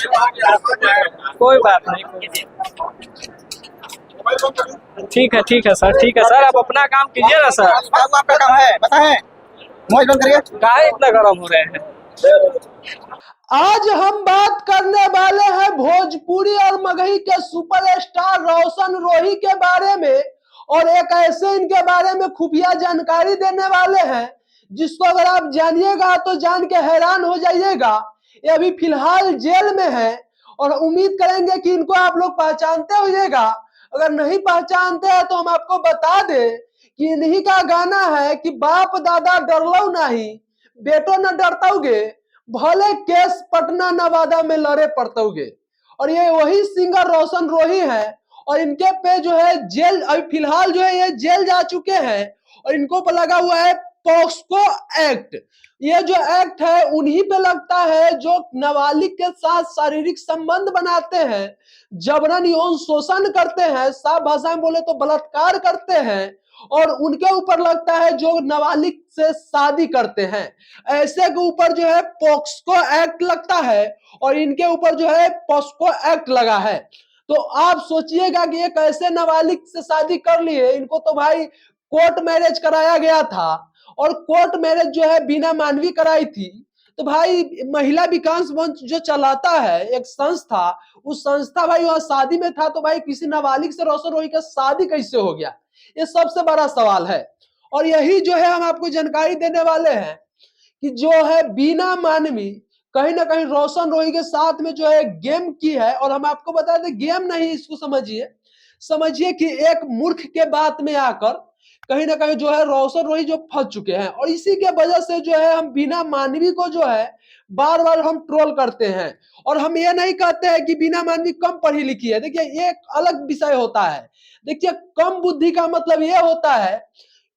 कोई बात नहीं। ठीक है सर, ठीक है सर, आप अपना काम कीजिए ना सर। आपका काम है पता है। मोबाइल बंद करिए। काहे इतना गर्म हो रहे हैं? आज हम बात करने वाले हैं भोजपुरी और मगही के सुपरस्टार रोशन रोही के बारे में, और एक ऐसे इनके बारे में खुफिया जानकारी देने वाले हैं जिसको अगर आप जानिएगा तो जान के हैरान हो जाइएगा। ये अभी फिलहाल जेल में है और उम्मीद करेंगे कि इनको आप लोग पहचानते होइएगा। अगर नहीं पहचानते हैं तो हम आपको बता दें कि इन्हीं का गाना है कि बाप दादा डरलो नहीं, बेटो न डरतोगे, भले केस पटना नवादा में लड़े पड़तोगे। और ये वही सिंगर रोशन रोही है और इनके पे जो है जेल, अभी फिलहाल जो है ये जेल जा चुके हैं और इनको पर लगा हुआ है पॉक्सो एक्ट। ये जो एक्ट है उन्हीं पे लगता है जो नाबालिग के साथ शारीरिक संबंध बनाते हैं, जबरन यौन शोषण करते हैं, साफ भाषा में बोले तो बलात्कार करते हैं, और उनके ऊपर लगता है जो नाबालिग से शादी करते हैं। ऐसे के ऊपर जो है पॉक्सो एक्ट लगता है और इनके ऊपर जो है पॉक्सो एक्ट लगा है। तो आप सोचिएगा कि ये कैसे नाबालिग से शादी कर लिए। इनको तो भाई कोर्ट मैरिज कराया गया था और कोर्ट मैरिज जो है बिना मानवी कराई थी। तो भाई महिला विकास मंच जो चलाता है एक संस्था, उस संस्था भाई वहां शादी में था, तो भाई किसी नाबालिग से रोशन रोही का शादी कैसे हो गया, ये सबसे बड़ा सवाल है। और यही जो है हम आपको जानकारी देने वाले हैं कि जो है बिना मानवी कहीं ना कहीं रोशन रोही के साथ में जो है गेम की है। और हम आपको बता दें गेम नहीं, इसको समझिए कि एक मूर्ख के बात में आकर कहीं ना कहीं जो है रोशन रोही जो फंस चुके हैं। और इसी के वजह से जो है हम बिना मानवी को जो है बार बार हम ट्रोल करते हैं। और हम ये नहीं कहते हैं कि बिना मानवी कम पढ़ी लिखी है, देखिए ये एक अलग विषय होता है। देखिए कम बुद्धि का मतलब ये होता है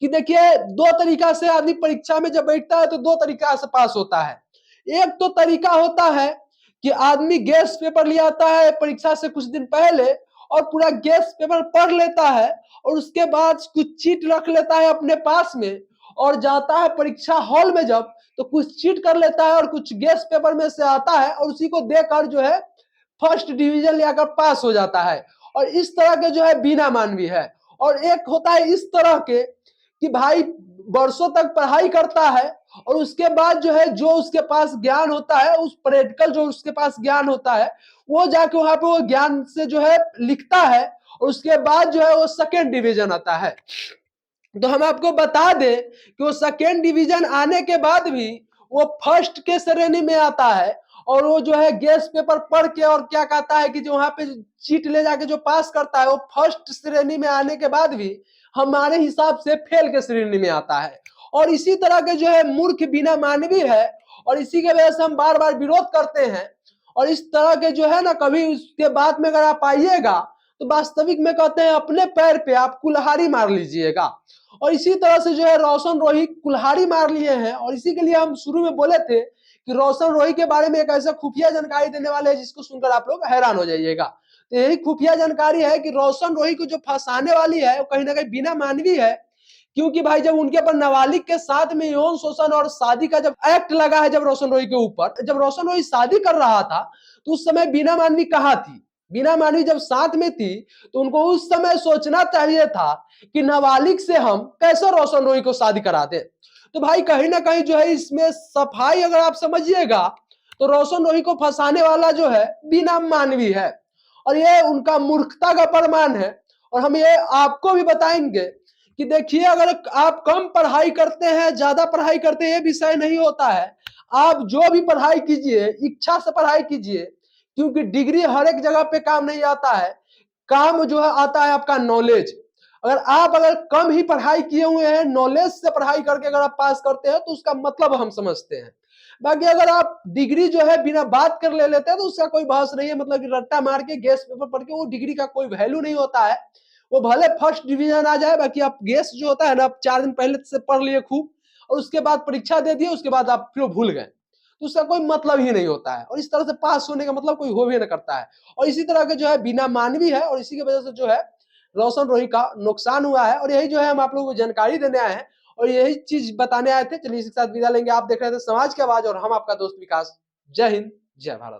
कि देखिए दो तरीका से आदमी परीक्षा में जब बैठता है तो दो तरीका से पास होता है। एक तो तरीका होता है कि आदमी गेस्ट पेपर ले आता है परीक्षा से कुछ दिन पहले और पूरा गेस्ट पेपर पढ़ लेता है और उसके बाद कुछ चीट रख लेता है अपने पास में और जाता है परीक्षा हॉल में जब तो कुछ चीट कर लेता है और कुछ गेस्ट पेपर में से आता है और उसी को देकर जो है फर्स्ट डिवीजन लेकर पास हो जाता है। और इस तरह के जो है बिना मानवी है। और एक होता है इस तरह के कि भाई वर्षों तक पढ़ाई करता है और उसके बाद जो है जो उसके पास ज्ञान होता है, उस प्रैक्टिकल जो उसके पास ज्ञान होता है वो जाके वहां पे वो ज्ञान से जो है लिखता है और उसके बाद जो है वो सेकेंड डिवीजन आता है। तो हम आपको बता दें कि वो सेकेंड डिवीजन आने के बाद भी वो फर्स्ट के श्रेणी में आता है और वो जो है गेस्ट पेपर पढ़ के और क्या कहता है कि जो वहां पे चीट ले जाके जो पास करता है वो फर्स्ट श्रेणी में आने के बाद भी हमारे हिसाब से फेल के श्रेणी में आता है। और इसी तरह के जो है मूर्ख बिना मानवी है और इसी के वजह से हम बार बार विरोध करते हैं। और इस तरह के जो है ना कभी उसके बाद में अगर आप आइएगा तो वास्तविक में कहते हैं अपने पैर पे आप कुल्हाड़ी मार लीजिएगा। और इसी तरह से जो है रोशन रोही कुल्हाड़ी मार लिए हैं। और इसी के लिए हम शुरू में बोले थे कि रोशन रोही के बारे में एक ऐसा खुफिया जानकारी देने वाले हैं जिसको सुनकर आप लोग हैरान हो जाइएगा। तो यही खुफिया जानकारी है कि रोशन रोही को जो फंसाने वाली है वो कहीं ना कहीं बिना मानवी है। क्योंकि भाई जब उनके ऊपर नाबालिग के साथ में यौन शोषण और शादी का जब एक्ट लगा है, जब रोशन रोही के ऊपर, जब रोशन रोही शादी कर रहा था तो उस समय बिना मानवी कहाँ थी। बिना मानवी जब साथ में थी तो उनको उस समय सोचना चाहिए था कि नाबालिग से हम कैसे रोशन रोही को शादी करा दे। तो भाई कहीं ना कहीं जो है इसमें सफाई अगर आप समझिएगा तो रोशन रोही को फंसाने वाला जो है बिना मानवी है और ये उनका मूर्खता का प्रमाण है। और हम ये आपको भी बताएंगे कि देखिए अगर आप कम पढ़ाई करते हैं ज्यादा पढ़ाई करते हैं ये विषय नहीं होता है। आप जो भी पढ़ाई कीजिए इच्छा से पढ़ाई कीजिए, क्योंकि डिग्री हर एक जगह पे काम नहीं आता है। काम जो है आता है आपका नॉलेज। अगर कम ही पढ़ाई किए हुए हैं, नॉलेज से पढ़ाई करके अगर आप पास करते हैं तो उसका मतलब हम समझते हैं। बाकी अगर आप डिग्री जो है बिना बात कर ले लेते हैं तो उसका कोई बहस नहीं है, मतलब कि रट्टा मार के गेस्ट पेपर पढ़ के वो डिग्री का कोई वैल्यू नहीं होता है। वो भले फर्स्ट डिवीजन आ जाए, बाकी आप गेस्ट जो होता है ना आप 4 दिन पहले से पढ़ लिए खूब और उसके बाद परीक्षा दे दिए, उसके बाद आप फिर भूल गए तो उसका कोई मतलब ही नहीं होता है। और इस तरह से पास होने का मतलब कोई हो भी नहीं करता है। और इसी तरह के जो है बिना मानवी है और इसी की वजह से जो है रोशन रोही का नुकसान हुआ है। और यही जो है हम आप लोगों को जानकारी देने आए हैं और यही चीज बताने आए थे। चलिए इसी के साथ विदा लेंगे। आप देख रहे थे समाज की आवाज और हम आपका दोस्त विकास। जय हिंद, जय भारत।